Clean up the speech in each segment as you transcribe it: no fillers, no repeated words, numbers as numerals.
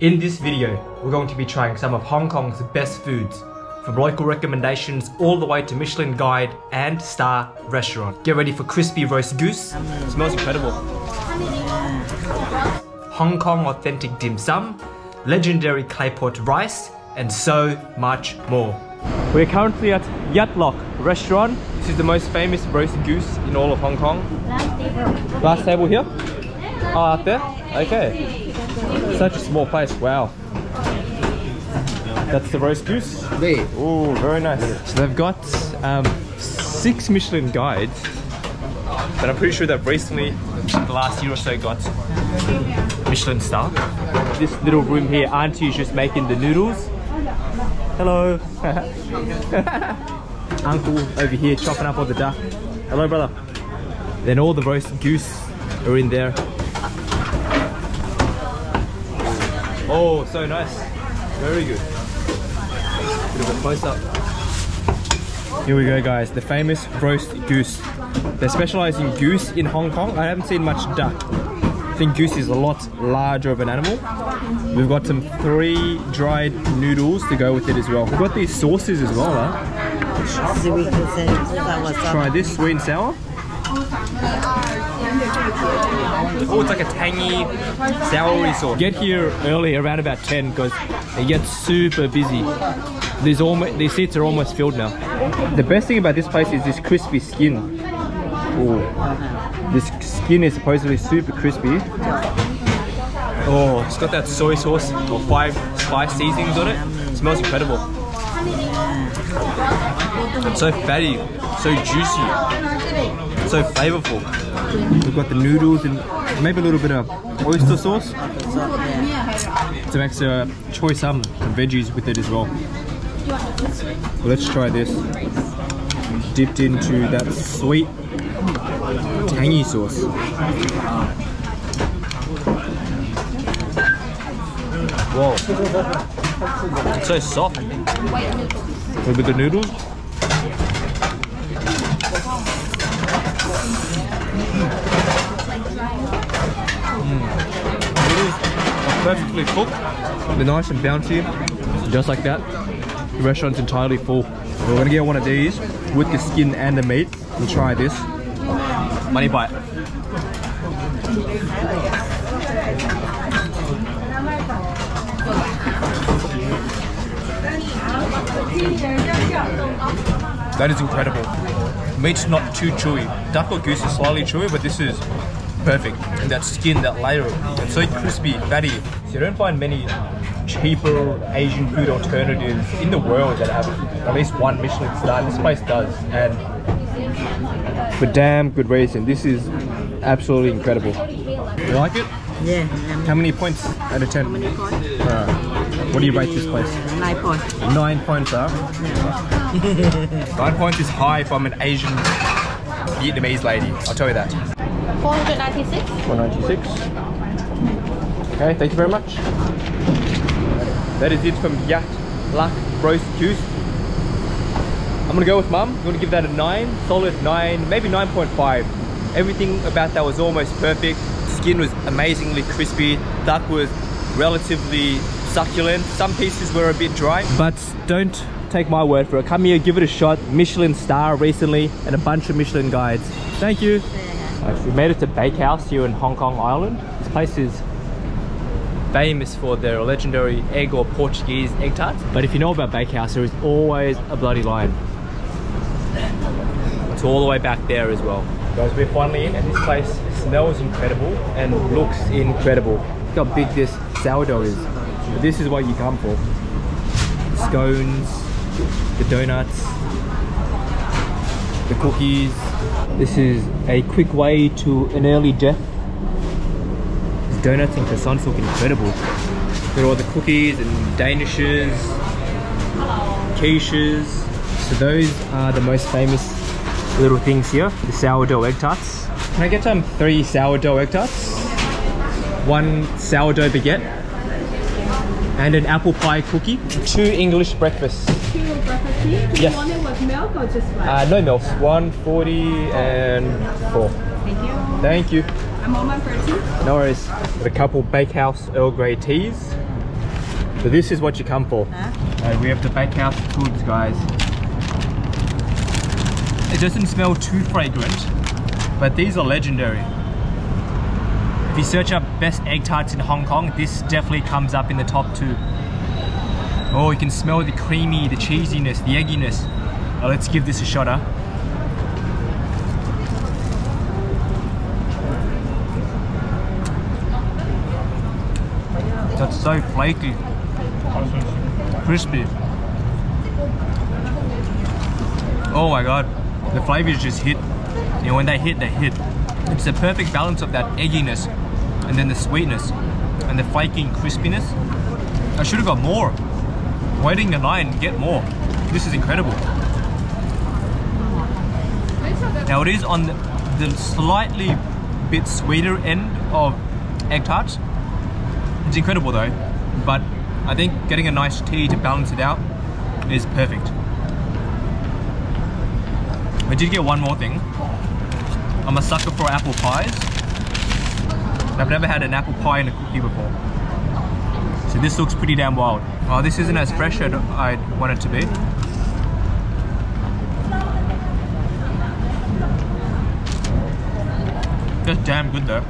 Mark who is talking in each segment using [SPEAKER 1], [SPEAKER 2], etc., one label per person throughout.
[SPEAKER 1] In this video, we're going to be trying some of Hong Kong's best foods, from local recommendations all the way to Michelin guide and star restaurant. Get ready for crispy roast goose. It smells incredible. Hong Kong authentic dim sum, legendary clay pot rice, and so much more. We're currently at Yat Lok restaurant. This is the most famous roast goose in all of Hong Kong.
[SPEAKER 2] Last table.
[SPEAKER 1] Last table here? Oh, out there? Okay. Such a small place, wow. That's the roast goose? Oh, very nice. So they've got 6 Michelin guides, but I'm pretty sure they've recently, the last year or so, got Michelin star. This little room here, Auntie's just making the noodles. Hello. Uncle over here chopping up all the duck. Hello, brother. Then all the roast goose are in there. Oh, so nice. Very good. Bit of a close up. Here we go, guys. The famous roast goose. They specialize in goose in Hong Kong. I haven't seen much duck. I think goose is a lot larger of an animal. We've got some 3 dried noodles to go with it as well. We've got these sauces as well, huh? Try this, sweet and sour. Oh, it's like a tangy, soury sauce. Get here early, around about 10, because it gets super busy. These seats are almost filled now. The best thing about this place is this crispy skin. Oh, this skin is supposedly super crispy. Oh, it's got that soy sauce or 5 spice seasonings on it. It smells incredible. It's so fatty, so juicy, so flavorful. We've got the noodles and maybe a little bit of oyster sauce. Some extra choy some veggies with it as well. Well, let's try this. Dipped into that sweet, tangy sauce. Whoa. It's so soft. With the noodles. Noodles are perfectly cooked. They're nice and bouncy, just like that. The restaurant's entirely full. We're gonna get one of these with the skin and the meat and try this. Money bite. That is incredible. Meat's not too chewy. Duck or goose is slightly chewy, but this is perfect. And that skin, that layer, it's so crispy, fatty. So you don't find many cheaper Asian food alternatives in the world that have at least 1 Michelin star. This place does, and for damn good reason. This is absolutely incredible. You like it?
[SPEAKER 2] Yeah.
[SPEAKER 1] How many points out of 10? How many points? What do you rate this place? 9 points. 9 points, huh? 9 points is high if I'm an Asian Vietnamese lady. I'll tell you that.
[SPEAKER 2] 496.
[SPEAKER 1] 496. Okay, thank you very much. That is it from Yat Lok roast goose. I'm gonna go with Mum. I'm gonna give that a 9, solid 9, maybe 9.5. Everything about that was almost perfect. Skin was amazingly crispy. Duck was relatively succulent. Some pieces were a bit dry. But don't take my word for it. Come here, give it a shot. Michelin star recently and a bunch of Michelin guides. Thank you. We made it to Baos here in Hong Kong Island. This place is famous for their legendary egg or Portuguese egg tarts. But if you know about Baos, there is always a bloody line. It's all the way back there as well. Guys, we're finally in and this place smells incredible and looks incredible. Look how big this sourdough is. This is what you come for. The scones, the donuts, the cookies. This is a quick way to an early death. These donuts and croissants look incredible. Look at all the cookies and danishes, quiches. So those are the most famous little things here. The sourdough egg tarts. Can I get 3 sourdough egg tarts? 1 sourdough baguette. And an apple pie cookie. 2 English breakfasts.
[SPEAKER 2] 2 breakfast tea? Do you want it with milk or just flat?
[SPEAKER 1] No milk. 140 and 4.
[SPEAKER 2] Thank you.
[SPEAKER 1] Thank you.
[SPEAKER 2] A moment for tea.
[SPEAKER 1] No worries. Got a couple Bakehouse Earl Grey teas. So this is what you come for. We have the bakehouse goods, guys. It doesn't smell too fragrant, but these are legendary. If you search up best egg tarts in Hong Kong, this definitely comes up in the top 2. Oh, you can smell the creamy, the cheesiness, the egginess. Oh, let's give this a shot, huh? That's so flaky, crispy. Oh my god, the flavors just hit. You know, when they hit, they hit. It's the perfect balance of that egginess and then the sweetness and the flaky crispiness. I should have got more. Waiting in line, get more. This is incredible. Now it is on the slightly bit sweeter end of egg tarts. It's incredible though, but I think getting a nice tea to balance it out is perfect. I did get one more thing. I'm a sucker for apple pies. I've never had an apple pie in a cookie before. So this looks pretty damn wild. Oh, this isn't as fresh as I want it to be. Just damn good though.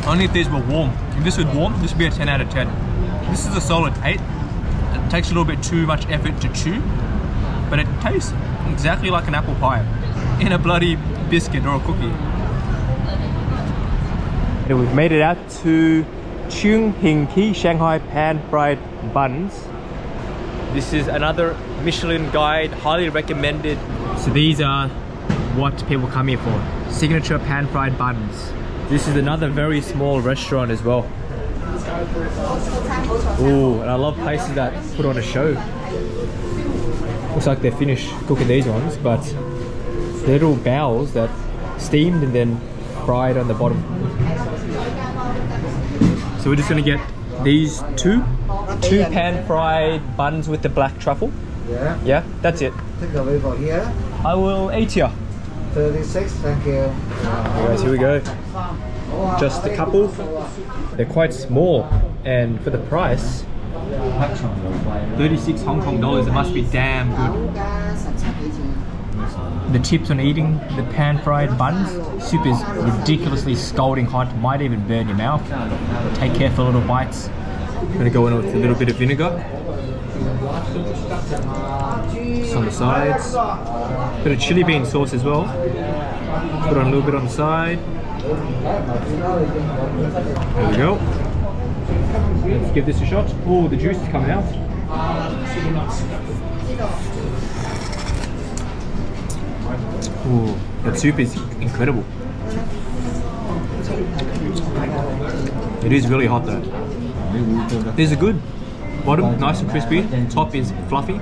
[SPEAKER 1] Only if these were warm. If this was warm, this would be a 10 out of 10. This is a solid 8. It takes a little bit too much effort to chew, but it tastes exactly like an apple pie in a bloody biscuit or a cookie. And we've made it out to Chung Hing Ki Shanghai pan fried buns. This is another Michelin guide, highly recommended. So these are what people come here for. Signature pan fried buns. This is another very small restaurant as well. Ooh, and I love places that put on a show. Looks like they're finished cooking these ones, but they're little Baos that steamed and then fried on the bottom. So we're just gonna get these two pan fried buns with the black truffle.
[SPEAKER 3] Yeah.
[SPEAKER 1] Yeah, that's it.
[SPEAKER 3] Take the label here.
[SPEAKER 1] I will eat here.
[SPEAKER 3] 36, thank you.
[SPEAKER 1] Okay guys, here we go. Just a couple. They're quite small, and for the price, 36 Hong Kong dollars, it must be damn good. The tips on eating the pan fried buns, soup is ridiculously scalding hot, might even burn your mouth. Take careful little bites. I'm gonna go in with a little bit of vinegar. Just on the sides. Bit of chili bean sauce as well. Put on a little bit on the side. There we go. Let's give this a shot. Oh, the juice is coming out. Oh, that soup is incredible. It is really hot though. These are good. Bottom, nice and crispy. Top is fluffy.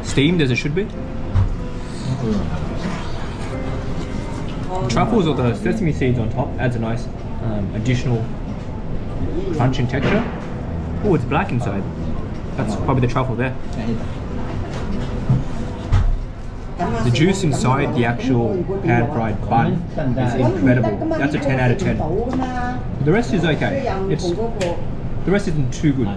[SPEAKER 1] Steamed as it should be. Truffles or the sesame seeds on top adds a nice additional crunch and texture. Oh, it's black inside. That's probably the truffle there. The juice inside the actual pan fried bun is incredible. That's a 10 out of 10. The rest is okay. The rest isn't too good.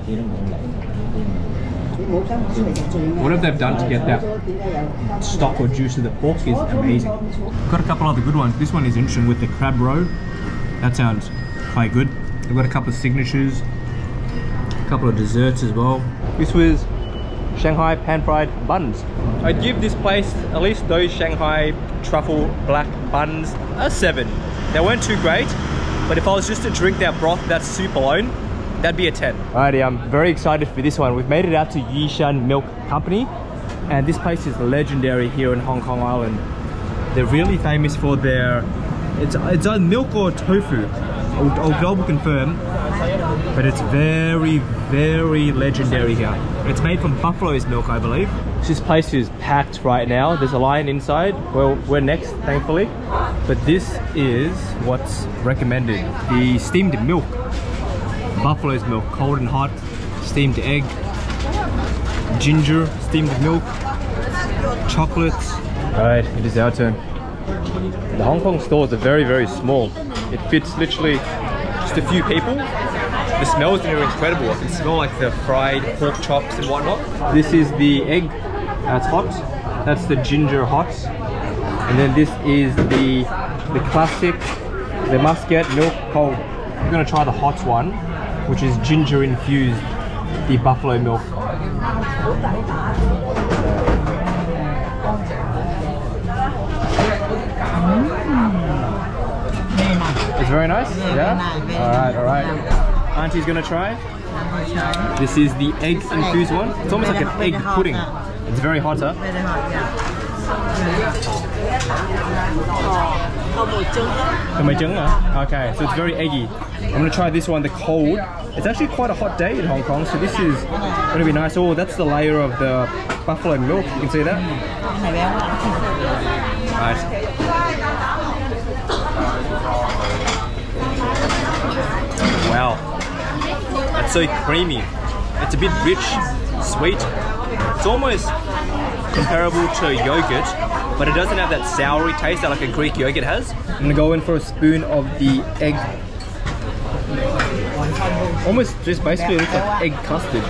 [SPEAKER 1] Whatever they've done to get that stock or juice of the pork is amazing. Got a couple other good ones. This one is interesting with the crab roe. That sounds quite good. They've got a couple of signatures, a couple of desserts as well. This was Shanghai pan fried buns. I'd give this place, at least those Shanghai truffle black buns, a 7. They weren't too great, but if I was just to drink that broth, that soup alone, that'd be a 10. Alrighty, I'm very excited for this one. We've made it out to Yishan Milk Company, and this place is legendary here in Hong Kong Island. They're really famous for their, it's either milk or tofu. I'll double confirm, but it's very, very legendary here. It's made from buffalo's milk, I believe. This place is packed right now. There's a line inside. Well, we're next, thankfully. But this is what's recommended. The steamed milk. Buffalo's milk, cold and hot, steamed egg, ginger, steamed milk, chocolates. Alright, it is our turn. The Hong Kong stores are very, very small. It fits literally just a few people. The smells in here are incredible. I can smell like the fried pork chops and whatnot. This is the egg, that's hot. That's the ginger hot. And then this is the classic, the muscat milk cold. I'm gonna try the hot one, which is ginger infused, the buffalo milk. It's very nice? Yeah? Alright. Auntie's gonna try. This is the egg infused one. It's almost like an egg pudding. It's very hot, huh?
[SPEAKER 4] Very hot, yeah.
[SPEAKER 1] Okay, so it's very eggy. I'm gonna try this one, the cold. It's actually quite a hot day in Hong Kong, so this is gonna be nice. Oh, that's the layer of the buffalo milk. You can see that? Nice. Wow, that's so creamy. It's a bit rich, sweet. It's almost comparable to yogurt, but it doesn't have that soury taste that like a Greek yogurt has. I'm gonna go in for a spoon of the egg. Almost just basically looks like egg custard.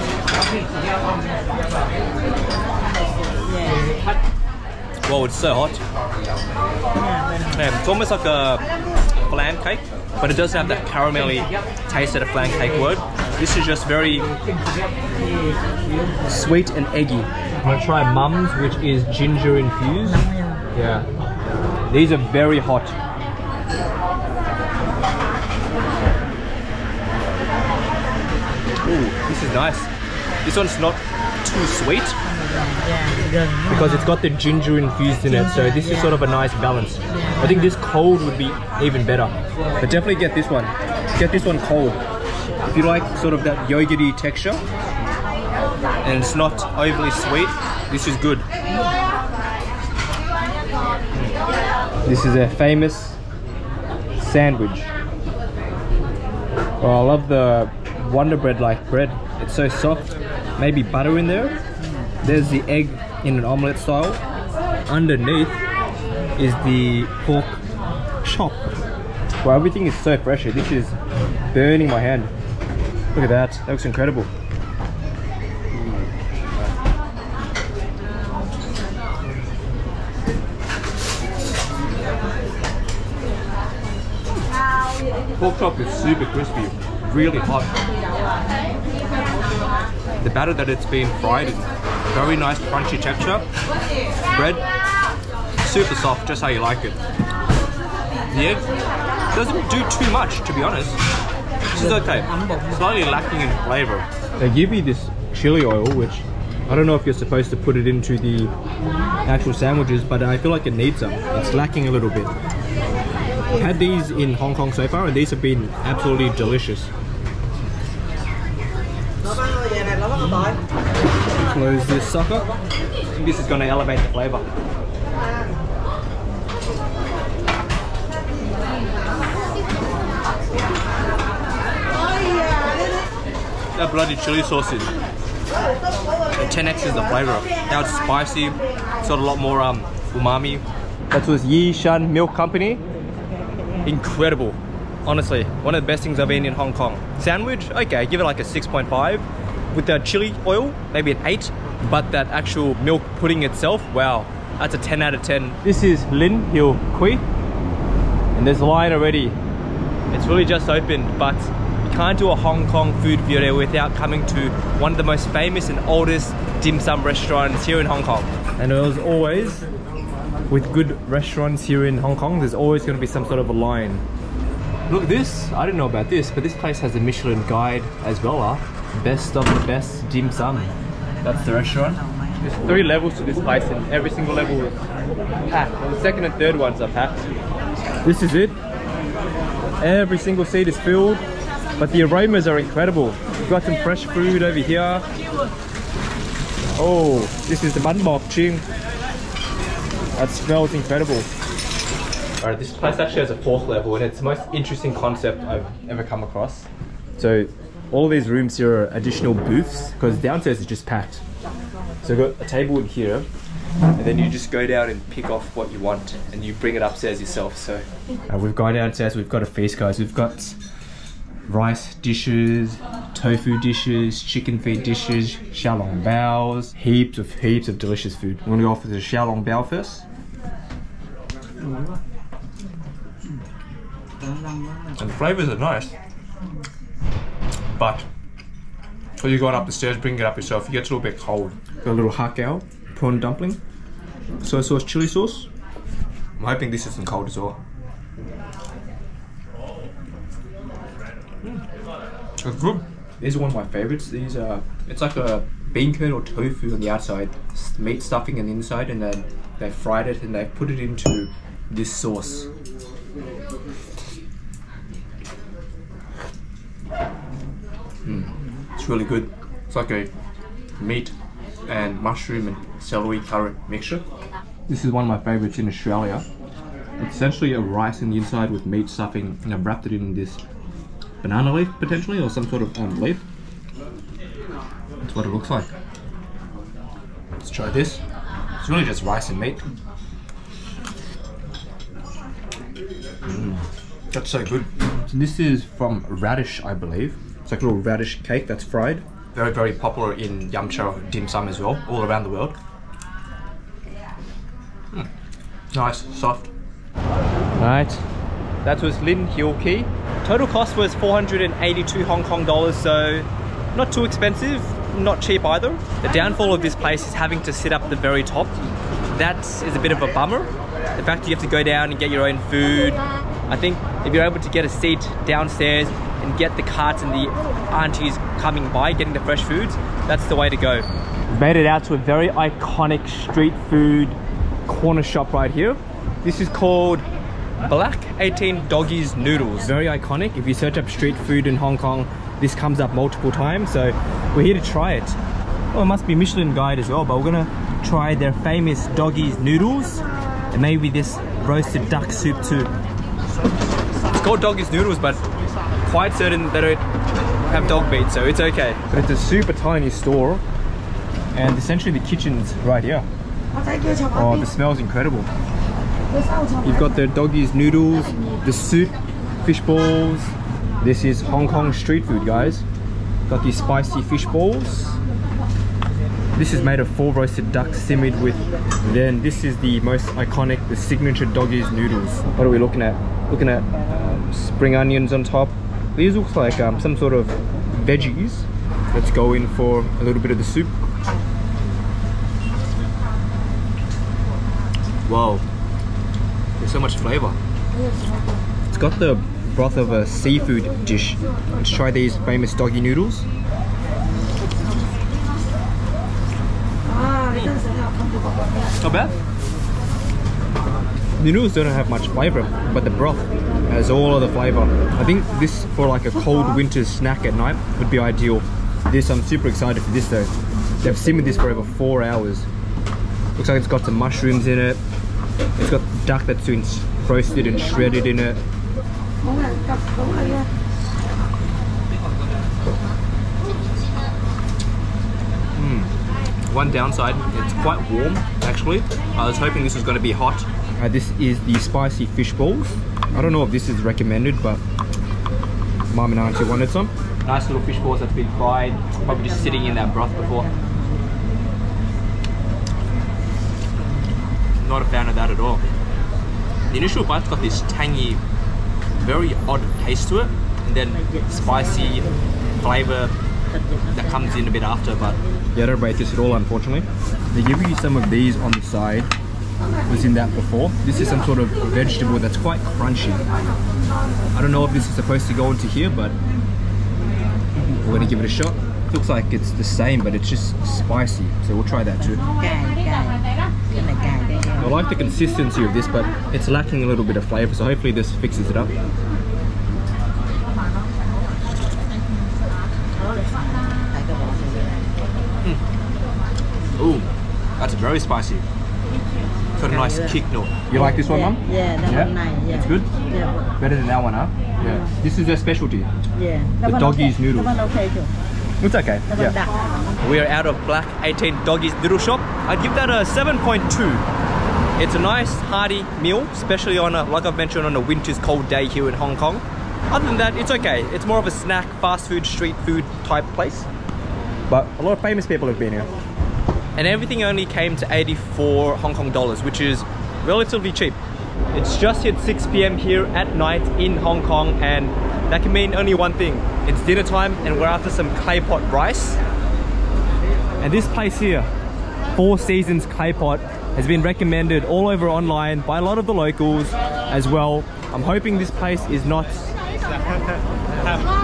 [SPEAKER 1] Whoa, it's so hot. Yeah, it's almost like a flan cake, but it doesn't have that caramelly taste that a flan cake would. This is just very sweet and eggy. I'm gonna try Mum's, which is ginger infused. Yeah, these are very hot. Ooh, this is nice. This one's not too sweet because it's got the ginger infused in it, so this is sort of a nice balance. I think this cold would be even better, but definitely get this one. Get this one cold. If you like sort of that yogurty texture and it's not overly sweet, this is good. This is a famous sandwich. Oh, I love the Wonder Bread like bread. It's so soft. Maybe butter in there. There's the egg in an omelette style. Underneath is the pork chop. Wow, everything is so fresh here. This is burning my hand. Look at that. That looks incredible. Pork chop is super crispy, really hot. The batter that it's been fried in, very nice crunchy texture. Bread, super soft, just how you like it. The egg doesn't do too much, to be honest. This is okay, slightly lacking in flavor. They give you this chili oil, which I don't know if you're supposed to put it into the actual sandwiches, but I feel like it needs some. It's lacking a little bit. I've had these in Hong Kong so far and these have been absolutely delicious. Close this sucker. I think this is going to elevate the flavour. That bloody chili sauce is 10x is the flavour. Now it's spicy, it's got a lot more umami. That was Yishan Milk Company. Incredible. Honestly, one of the best things I've eaten in Hong Kong. Sandwich, okay, give it like a 6.5. With the chili oil, maybe an 8. But that actual milk pudding itself, wow, that's a 10 out of 10. This is Lin Hill Kui. And there's a line already. It's really just opened, but you can't do a Hong Kong food video without coming to one of the most famous and oldest dim sum restaurants here in Hong Kong. And as always, with good restaurants here in Hong Kong, there's always going to be some sort of a line. Look at this, I didn't know about this, but this place has a Michelin guide as well, best of the best dim sum. That's the restaurant. There's 3 levels to this place and every single level is packed. And the second and third ones are packed. This is it. Every single seat is filled, but the aromas are incredible. We've got some fresh food over here. Oh, this is the bun bok ching. That smells incredible. Alright, this place actually has a 4th level and it's the most interesting concept I've ever come across. So all these rooms here are additional booths because downstairs is just packed. So we've got a table in here and then you just go down and pick off what you want and you bring it upstairs yourself. So we've gone downstairs, we've got a feast guys. We've got rice dishes, tofu dishes, chicken feet dishes, xiaolong baos, heaps of delicious food. I'm gonna go off with the xiaolong bao first. And the flavors are nice, but when you're going up the stairs, bring it up yourself, it gets a little bit cold. Got a little hakao, prawn dumpling, soy sauce, chili sauce. I'm hoping this isn't cold as well. It's good. These are one of my favorites. These are, it's like a bean curd or tofu on the outside, meat stuffing on the inside, and then they fried it and they put it into this sauce. It's really good. It's like a meat and mushroom and celery curry mixture. This is one of my favorites in Australia. It's essentially a rice in the inside with meat stuffing, and I've wrapped it in this banana leaf potentially, or some sort of leaf. That's what it looks like. Let's try this. It's really just rice and meat. That's so good. So this is from radish, I believe. It's like a little radish cake that's fried. Very, very popular in Yamcha dim sum as well, all around the world. Nice, soft. Alright, that was Lin Hill Key. Total cost was 482 Hong Kong dollars, so not too expensive, not cheap either. The downfall of this place is having to sit up the very top. That is a bit of a bummer. The fact that you have to go down and get your own food. I think if you're able to get a seat downstairs and get the carts and the aunties coming by, getting the fresh foods, that's the way to go. We've made it out to a very iconic street food corner shop right here. This is called Black 18 Doggies Noodles. Very iconic. If you search up street food in Hong Kong, this comes up multiple times, so we're here to try it. Oh, it must be Michelin guide as well, but we're gonna try their famous Doggies noodles and maybe this roasted duck soup too. It's called Doggies noodles, but quite certain they don't have dog meat, so it's okay. But it's a super tiny store, and essentially the kitchen's right here. Oh, the smell's incredible. You've got the Doggies noodles, the soup, fish balls. This is Hong Kong street food, guys. Got these spicy fish balls. This is made of 4 roasted ducks simmered with, then this is the most iconic, the signature Doggies noodles. What are we looking at? Looking at spring onions on top. These look like some sort of veggies. Let's go in for a little bit of the soup. Wow, there's so much flavor. It's got the broth of a seafood dish. Let's try these famous doggy noodles. Not bad. The noodles don't have much flavor, but the broth has all of the flavor. I think this for like a cold winter snack at night would be ideal. This, I'm super excited for this though. They've simmered this for over 4 hours. Looks like it's got some mushrooms in it. It's got duck that's been roasted and shredded in it. One downside, it's quite warm actually. I was hoping this was going to be hot. This is the spicy fish balls. I don't know if this is recommended, but Mum and Auntie wanted some. Nice little fish balls that's been fried, probably just sitting in that broth before. Not a fan of that at all. The initial bite's got this tangy, very odd taste to it, and then spicy flavor that comes in a bit after, but yeah, I don't rate this at all, unfortunately. They give you some of these on the side. Was in that before. This is some sort of vegetable that's quite crunchy. I don't know if this is supposed to go into here, but we're gonna give it a shot. Looks like it's the same, but it's just spicy, so we'll try that too. I like the consistency of this, but it's lacking a little bit of flavor, so hopefully this fixes it up. Ooh, that's very spicy. Got a nice kick note. You like this one, Mum?
[SPEAKER 4] Yeah, that one nice. Yeah.
[SPEAKER 1] It's good?
[SPEAKER 4] Yeah.
[SPEAKER 1] Better than that one, huh? Yeah. This is their specialty.
[SPEAKER 4] Yeah.
[SPEAKER 1] The Doggies noodles.
[SPEAKER 4] That one okay too.
[SPEAKER 1] It's okay. Yeah. We are out of Black 18 Doggies noodle shop. I'd give that a 7.2. It's a nice hearty meal, especially on a, like I've mentioned, on a winter's cold day here in Hong Kong. Other than that, it's okay. It's more of a snack, fast food, street food type place. But a lot of famous people have been here. And everything only came to 84 Hong Kong dollars, which is relatively cheap. It's just hit 6 p.m. here at night in Hong Kong, and that can mean only one thing. It's dinner time and we're after some clay pot rice. And this place here, Four Seasons Clay Pot, has been recommended all over online by a lot of the locals as well. I'm hoping this place is not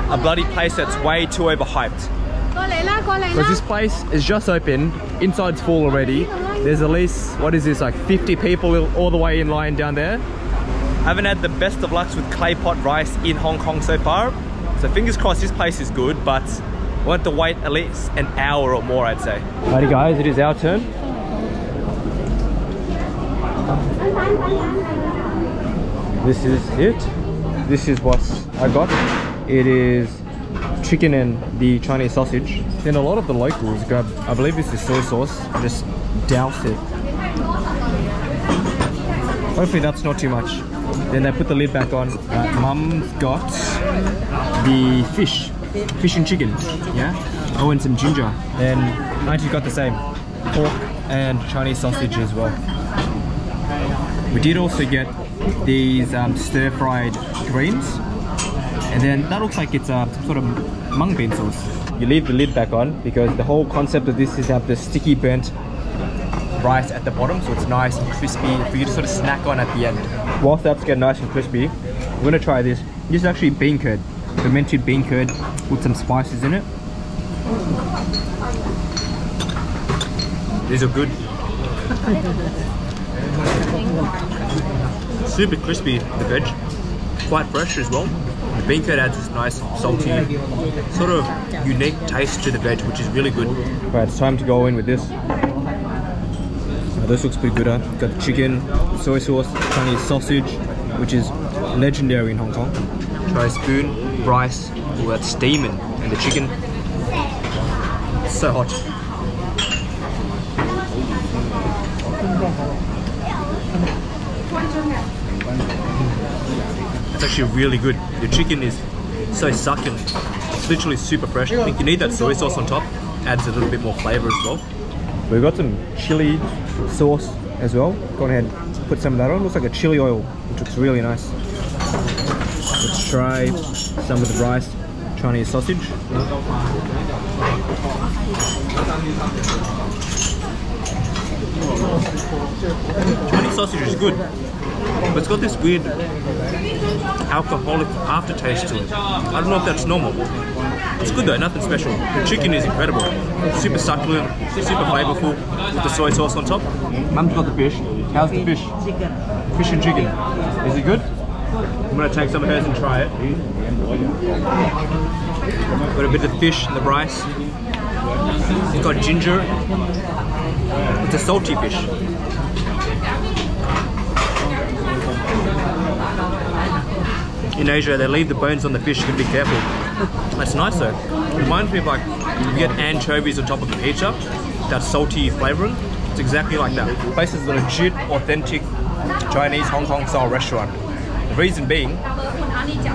[SPEAKER 1] a bloody place that's way too overhyped. Because this place is just open, inside's full already. There's at least, what is this, like 50 people all the way in line down there. I haven't had the best of lucks with clay pot rice in Hong Kong so far. So fingers crossed this place is good, but we'll have to wait at least an hour or more, I'd say. Alrighty guys, it is our turn. This is it. This is what I got. It is chicken and the Chinese sausage. Then a lot of the locals grab, I believe this is soy sauce, and just douse it. Hopefully that's not too much. Then they put the lid back on. Mum's got the fish and chicken, yeah? Oh, and some ginger. Then Auntie got the same, pork and Chinese sausage as well. We did also get these stir-fried greens. And then that looks like it's some sort of mung bean sauce. You leave the lid back on because the whole concept of this is to have the sticky burnt rice at the bottom, so it's nice and crispy for you to sort of snack on at the end. Whilst that's getting nice and crispy, we're gonna try this. This is actually bean curd, fermented bean curd with some spices in it. These are good. Super crispy, the veg. Quite fresh as well. The bean curd adds this nice, salty, sort of unique taste to the veg, which is really good. Right, it's time to go in with this. This looks pretty good, huh? Got the chicken, soy sauce, Chinese sausage, which is legendary in Hong Kong. Try a spoon, rice, oh that's steaming, and the chicken. It's so hot. It's actually really good. The chicken is so succulent. It's literally super fresh. I think you need that soy sauce on top. Adds a little bit more flavor as well. We've got some chili sauce as well. Go ahead and put some of that on. Looks like a chili oil, which looks really nice. Let's try some of the rice, Chinese sausage. Chinese sausage is good, but it's got this weird alcoholic aftertaste to it. I don't know if that's normal. It's good though, nothing special. The chicken is incredible. Super succulent, super flavorful with the soy sauce on top. Mum's got the fish. How's the fish? Fish and chicken. Is it good? I'm gonna take some of hers and try it. Got a bit of fish and the rice. It's got ginger. It's a salty fish. In Asia, they leave the bones on the fish, you can be careful. That's nice though. It reminds me of like, you get anchovies on top of a pizza, that salty flavouring. It's exactly like that. The place is a legit, authentic Chinese Hong Kong style restaurant. The reason being,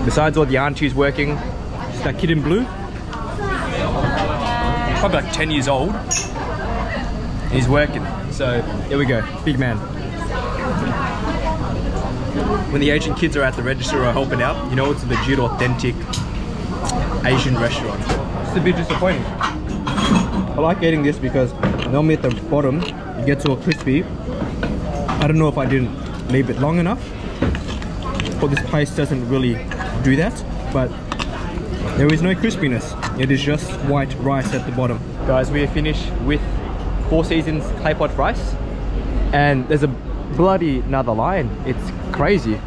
[SPEAKER 1] besides all the aunties working, it's that kid in blue. Probably like 10 years old. He's working. So, here we go. Big man. When the Asian kids are at the register or helping out, you know it's a legit, authentic Asian restaurant. It's a bit disappointing. I like eating this because normally at the bottom, you get so crispy. I don't know if I didn't leave it long enough, or this place doesn't really do that, but there is no crispiness. It is just white rice at the bottom. Guys, we are finished with Four Seasons clay pot rice, and there's a bloody another line. It's crazy.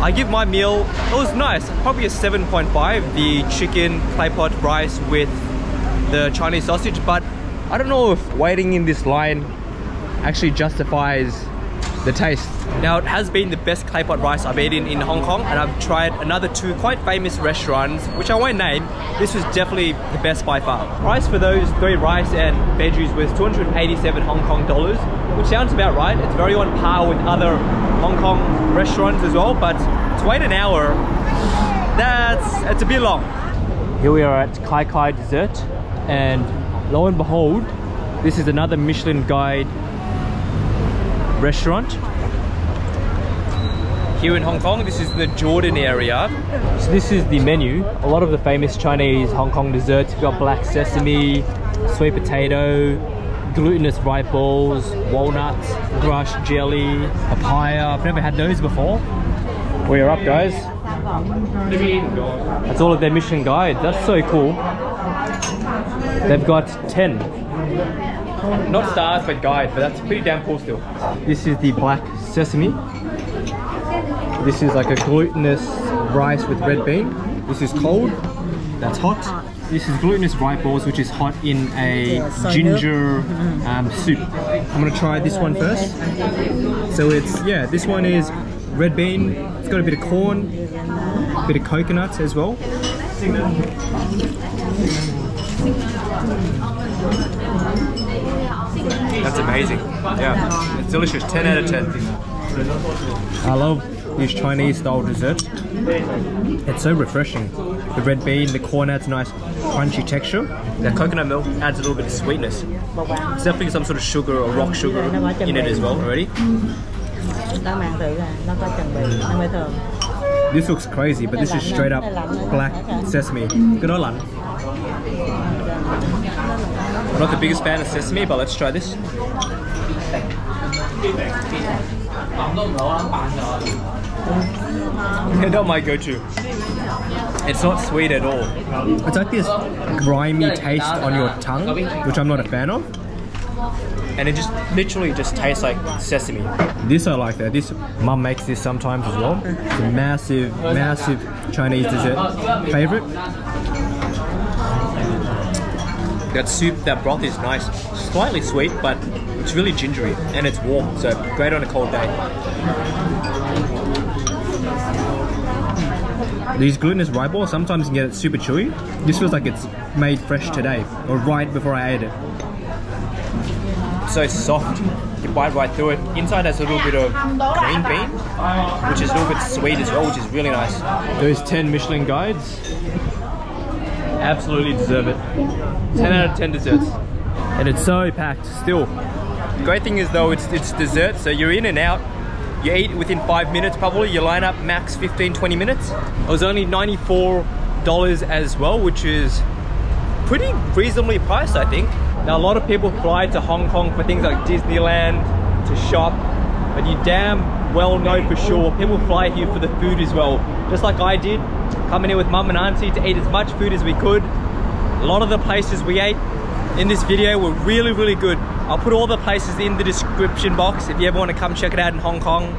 [SPEAKER 1] I give my meal, it was nice, probably a 7.5, the chicken clay pot rice with the Chinese sausage, but I don't know if waiting in this line actually justifies the taste. Now, it has been the best clay pot rice I've eaten in Hong Kong, and I've tried another two quite famous restaurants, which I won't name. This was definitely the best by far. Price for those 3 rice and veggies was 287 Hong Kong dollars, which sounds about right. It's very on par with other Hong Kong restaurants as well, but to wait an hour it's a bit long. Here we are at Kai Kai Dessert, and lo and behold, this is another Michelin Guide restaurant here in Hong Kong. This is the Jordan area. So this is the menu. A lot of the famous Chinese Hong Kong desserts. We've got black sesame, sweet potato, glutinous rice balls, walnuts, crushed jelly, papaya. I've never had those before. We're up, guys. That's all of their Michelin Guides. That's so cool. They've got 10. Not stars, but guide, but that's pretty damn cool still. This is the black sesame. This is like a glutinous rice with red bean. This is cold. That's hot. This is glutinous rice balls, which is hot in a ginger soup. I'm gonna try this one first. So it's, yeah, this one is red bean. It's got a bit of corn, a bit of coconuts as well. That's amazing. Yeah, it's delicious. 10 out of 10. I love this Chinese style dessert. It's so refreshing. The red bean, the corn adds nice crunchy texture. The coconut milk adds a little bit of sweetness. It's definitely some sort of sugar or rock sugar in it as well already. This looks crazy, but this is straight up black sesame. Good old lan. I'm not the biggest fan of sesame, but let's try this. Not my go-to. It's not sweet at all. It's like this grimy taste on your tongue, which I'm not a fan of. And it just literally just tastes like sesame. This I like that. This mum makes this sometimes as well. It's a massive, massive Chinese dessert favorite. That soup, that broth is nice. Slightly sweet, but it's really gingery and it's warm, so great on a cold day. These glutinous rice balls, sometimes you can get it super chewy. This feels like it's made fresh today, or right before I ate it. So soft, you bite right through it. Inside has a little bit of green bean, which is a little bit sweet as well, which is really nice. Those 10 Michelin Guides absolutely deserve it. 10 out of 10 desserts. And it's so packed still. The great thing is though, it's dessert, so you're in and out. You eat within 5 minutes probably. You line up max 15-20 minutes. It was only $94 as well, which is pretty reasonably priced, I think. Now a lot of people fly to Hong Kong for things like Disneyland, to shop, but you damn well know for sure people fly here for the food as well. Just like I did, coming here with mum and auntie to eat as much food as we could. A lot of the places we ate in this video were really, really good. I'll put all the places in the description box if you ever want to come check it out in Hong Kong.